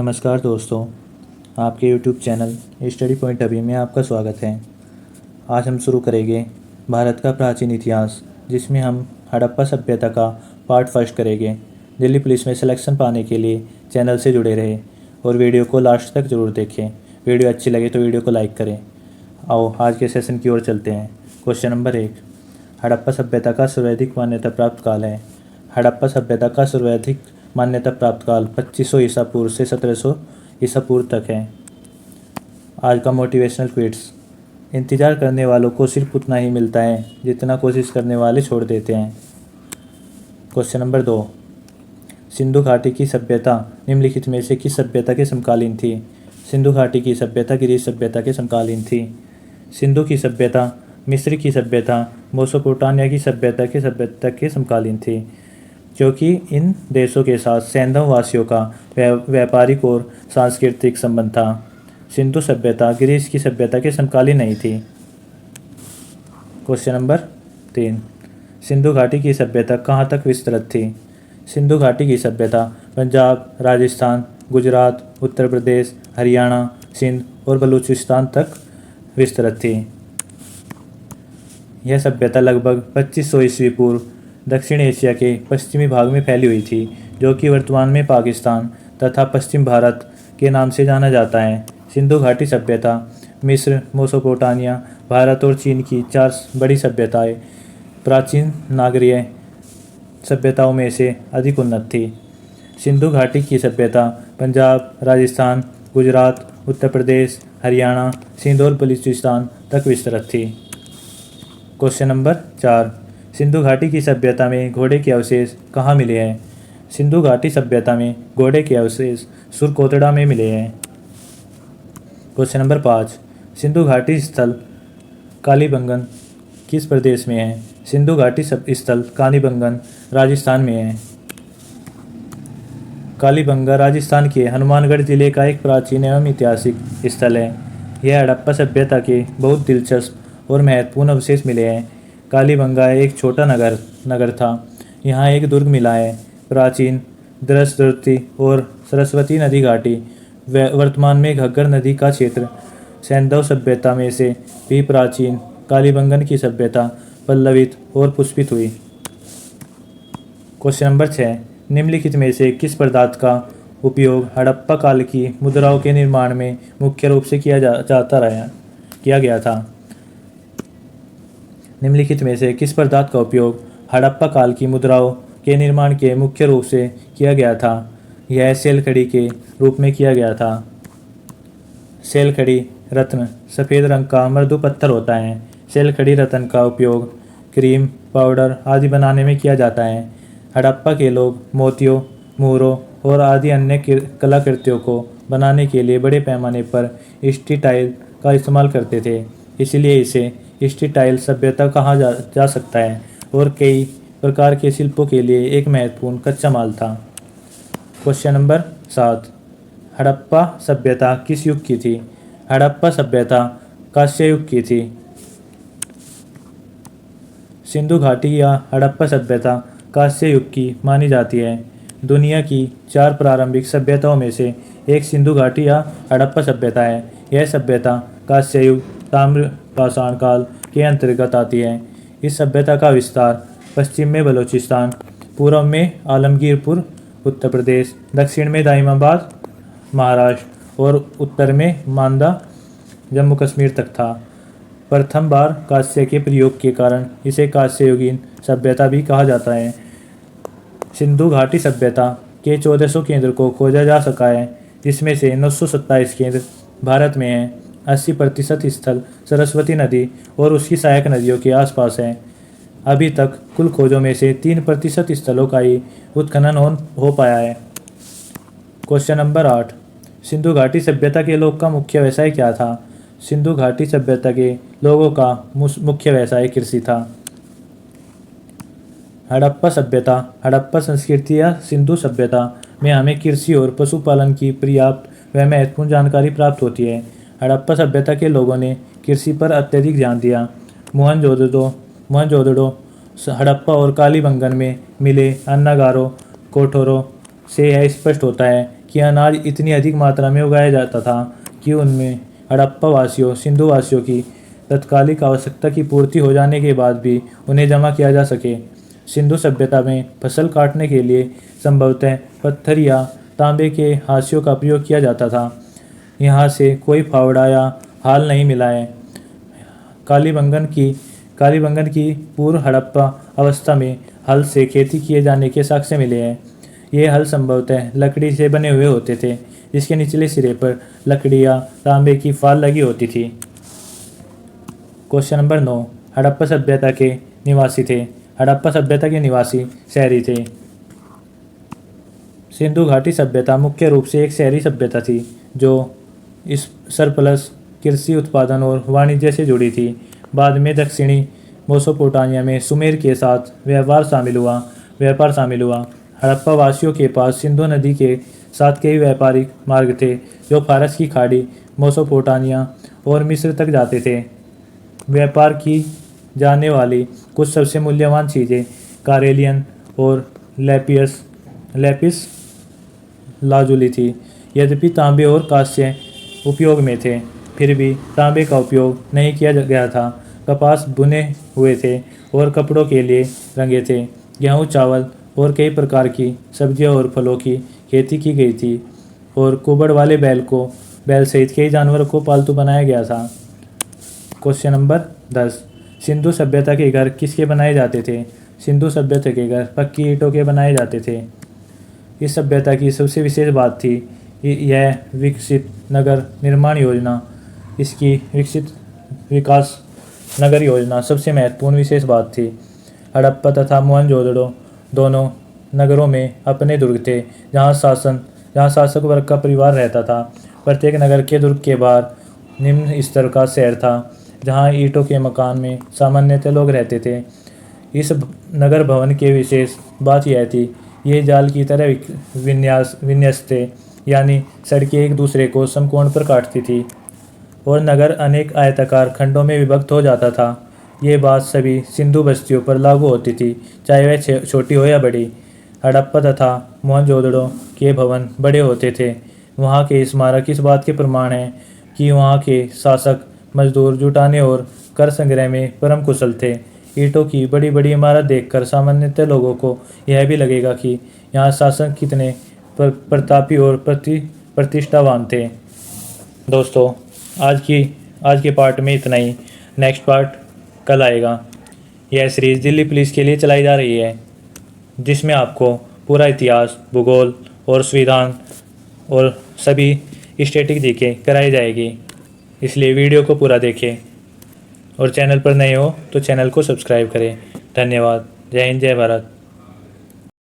नमस्कार दोस्तों, आपके यूट्यूब चैनल स्टडी पॉइंट अभी में आपका स्वागत है। आज हम शुरू करेंगे भारत का प्राचीन इतिहास, जिसमें हम हड़प्पा सभ्यता का पार्ट फर्स्ट करेंगे। दिल्ली पुलिस में सिलेक्शन पाने के लिए चैनल से जुड़े रहें और वीडियो को लास्ट तक ज़रूर देखें। वीडियो अच्छी लगे तो वीडियो को लाइक करें। आओ आज के सेशन की ओर चलते हैं। क्वेश्चन नंबर 1, हड़प्पा सभ्यता का सर्वाधिक मान्यता प्राप्त काल है। हड़प्पा सभ्यता का सर्वाधिक मान्यता प्राप्त काल 2500 ईसा पूर्व से 1700 ईसा पूर्व तक है। आज का मोटिवेशनल क्विट्स, इंतज़ार करने वालों को सिर्फ उतना ही मिलता है जितना कोशिश करने वाले छोड़ देते हैं। क्वेश्चन नंबर 2, सिंधु घाटी की सभ्यता निम्नलिखित में से किस सभ्यता के समकालीन थी। सिंधु घाटी की सभ्यता ग्रीस सभ्यता के समकालीन थी। सिंधु की सभ्यता मिस्र की सभ्यता मेसोपोटामिया की सभ्यता के समकालीन थी, क्योंकि इन देशों के साथ सैंधव वासियों का व्यापारिक और सांस्कृतिक संबंध था। सिंधु सभ्यता ग्रीस की सभ्यता के समकालीन नहीं थी। क्वेश्चन नंबर 3, सिंधु घाटी की सभ्यता कहाँ तक विस्तृत थी। सिंधु घाटी की सभ्यता पंजाब, राजस्थान, गुजरात, उत्तर प्रदेश, हरियाणा, सिंध और बलूचिस्तान तक विस्तृत थी। यह सभ्यता लगभग 2500 ईस्वी पूर्व दक्षिण एशिया के पश्चिमी भाग में फैली हुई थी, जो कि वर्तमान में पाकिस्तान तथा पश्चिम भारत के नाम से जाना जाता है। सिंधु घाटी सभ्यता मिस्र, मेसोपोटामिया, भारत और चीन की 4 बड़ी सभ्यताएं प्राचीन नागरीय सभ्यताओं में से अधिक उन्नत थी। सिंधु घाटी की सभ्यता पंजाब, राजस्थान, गुजरात, उत्तर प्रदेश, हरियाणा, सिंध और बलूचिस्तान तक विस्तृत थी। क्वेश्चन नंबर 4, सिंधु घाटी की सभ्यता में घोड़े के अवशेष कहाँ मिले हैं। सिंधु घाटी सभ्यता में घोड़े के अवशेष सुरकोतड़ा में मिले हैं। क्वेश्चन नंबर 5, सिंधु घाटी स्थल कालीबंगन किस प्रदेश में है। सिंधु घाटी स्थल कालीबंगन राजस्थान में है। कालीबंगा राजस्थान के हनुमानगढ़ जिले का एक प्राचीन एवं ऐतिहासिक स्थल है। यह हड़प्पा सभ्यता के बहुत दिलचस्प और महत्वपूर्ण अवशेष मिले हैं। कालीबंगा एक छोटा नगर था। यहाँ एक दुर्ग मिला है। प्राचीन द्रष्टि और सरस्वती नदी घाटी वर्तमान में घग्गर नदी का क्षेत्र सैंधव सभ्यता में से भी प्राचीन कालीबंगन की सभ्यता पल्लवित और पुष्पित हुई। क्वेश्चन नंबर 6, निम्नलिखित में से किस पदार्थ का उपयोग हड़प्पा काल की मुद्राओं के निर्माण में मुख्य रूप से किया गया था। निम्नलिखित में से किस पदार्थ का उपयोग हड़प्पा काल की मुद्राओं के निर्माण के मुख्य रूप से किया गया था। यह सेलखड़ी के रूप में किया गया था। सेलखड़ी रत्न सफ़ेद रंग का मृदु पत्थर होता है। सेलखड़ी रत्न का उपयोग क्रीम, पाउडर आदि बनाने में किया जाता है। हड़प्पा के लोग मोतियों, मोहरों और आदि अन्य कलाकृतियों को बनाने के लिए बड़े पैमाने पर स्टीटाइल का इस्तेमाल करते थे, इसलिए इसे स्टीटाइल सभ्यता कहा जा सकता है और कई प्रकार के शिल्पों के लिए एक महत्वपूर्ण कच्चा माल था। क्वेश्चन नंबर 7, हड़प्पा सभ्यता किस युग की थी। हड़प्पा सभ्यता कांस्य युग की थी। सिंधु घाटी या हड़प्पा सभ्यता कांस्य युग की मानी जाती है। दुनिया की 4 प्रारंभिक सभ्यताओं में से एक सिंधु घाटी या हड़प्पा सभ्यता है। यह सभ्यता कांस्य युग ताम्र पाषाण काल के अंतर्गत आती है। इस सभ्यता का विस्तार पश्चिम में बलूचिस्तान, पूर्व में आलमगीरपुर उत्तर प्रदेश, दक्षिण में दाइमाबाद महाराष्ट्र और उत्तर में मांदा जम्मू कश्मीर तक था। प्रथम बार कांस्य के प्रयोग के कारण इसे कांस्ययुगीन सभ्यता भी कहा जाता है। सिंधु घाटी सभ्यता के 1400 केंद्र को खोजा जा सका है, जिसमें से 927 केंद्र भारत में हैं। 80% स्थल सरस्वती नदी और उसकी सहायक नदियों के आसपास है। अभी तक कुल खोजों में से 3% स्थलों का ही उत्खनन हो पाया है। क्वेश्चन नंबर 8, सिंधु घाटी सभ्यता के लोग का मुख्य व्यवसाय क्या था। सिंधु घाटी सभ्यता के लोगों का मुख्य व्यवसाय कृषि था। हड़प्पा सभ्यता, हड़प्पा संस्कृति या सिंधु सभ्यता में हमें कृषि और पशुपालन की पर्याप्त व महत्वपूर्ण जानकारी प्राप्त होती है। हड़प्पा सभ्यता के लोगों ने कृषि पर अत्यधिक ध्यान दिया। मोहनजोदड़ो हड़प्पा और कालीबंगन में मिले अन्नागारों कोठोरों से यह स्पष्ट होता है कि अनाज इतनी अधिक मात्रा में उगाया जाता था कि उनमें हड़प्पा वासियों सिंधु वासियों की तत्कालिक आवश्यकता की पूर्ति हो जाने के बाद भी उन्हें जमा किया जा सके। सिंधु सभ्यता में फसल काटने के लिए संभवतः पत्थर या तांबे के हाशियों का प्रयोग किया जाता था। यहाँ से कोई फावड़ा या हाल नहीं मिला है। कालीबंगन की पूर्व हड़प्पा अवस्था में हल से खेती किए जाने के साक्ष्य मिले हैं। ये हल संभवतः लकड़ी से बने हुए होते थे, जिसके निचले सिरे पर लकड़ी या तांबे की फाल लगी होती थी। क्वेश्चन नंबर 9, हड़प्पा सभ्यता के निवासी थे। हड़प्पा सभ्यता के निवासी शहरी थे। सिंधु घाटी सभ्यता मुख्य रूप से एक शहरी सभ्यता थी जो इस सरप्लस कृषि उत्पादन और वाणिज्य से जुड़ी थी। बाद में दक्षिणी मेसोपोटामिया में सुमेर के साथ व्यापार शामिल हुआ। हड़प्पा वासियों के पास सिंधु नदी के साथ कई व्यापारिक मार्ग थे जो फारस की खाड़ी, मेसोपोटामिया और मिस्र तक जाते थे। व्यापार की जाने वाली कुछ सबसे मूल्यवान चीज़ें कारेलियन और लैपिस लाजुली थी। यद्यपि तांबे और कांस्य उपयोग में थे, फिर भी तांबे का उपयोग नहीं किया गया था। कपास बुने हुए थे और कपड़ों के लिए रंगे थे। गेहूँ, चावल और कई प्रकार की सब्जियां और फलों की खेती की गई थी और कुबड़ वाले बैल सहित कई जानवरों को पालतू बनाया गया था। क्वेश्चन नंबर 10, सिंधु सभ्यता के घर किसके बनाए जाते थे? सिंधु सभ्यता के घर पक्की ईंटों के बनाए जाते थे। इस सभ्यता की सबसे विशेष बात थी यह विकसित नगर निर्माण योजना। इसकी विकसित विकास नगर योजना सबसे महत्वपूर्ण विशेष बात थी। हड़प्पा तथा मोहनजोदड़ो दोनों नगरों में अपने दुर्ग थे जहाँ शासक वर्ग का परिवार रहता था। प्रत्येक नगर के दुर्ग के बाहर निम्न स्तर का शहर था जहाँ ईंटों के मकान में सामान्यतः लोग रहते थे। इस नगर भवन के विशेष बात यह थी ये जाल की तरह विन्यास थे, यानी सड़कें एक दूसरे को समकोण पर काटती थी और नगर अनेक आयताकार खंडों में विभक्त हो जाता था। ये बात सभी सिंधु बस्तियों पर लागू होती थी, चाहे वह छोटी हो या बड़ी। हड़प्पा तथा मोहनजोदड़ो के भवन बड़े होते थे। वहाँ के स्मारक इस बात के प्रमाण हैं कि वहाँ के शासक मजदूर जुटाने और कर संग्रह में परम कुशल थे। ईंटों की बड़ी बड़ी इमारत देखकर सामान्यतः लोगों को यह भी लगेगा कि यहाँ शासक कितने प्रतापी और प्रतिष्ठावान थे। दोस्तों, आज के पार्ट में इतना ही। नेक्स्ट पार्ट कल आएगा। यह सीरीज़ दिल्ली पुलिस के लिए चलाई जा रही है, जिसमें आपको पूरा इतिहास, भूगोल और संविधान और सभी स्टैटिक जीके कराई जाएगी। इसलिए वीडियो को पूरा देखें और चैनल पर नए हो तो चैनल को सब्सक्राइब करें। धन्यवाद। जय हिंद, जय भारत।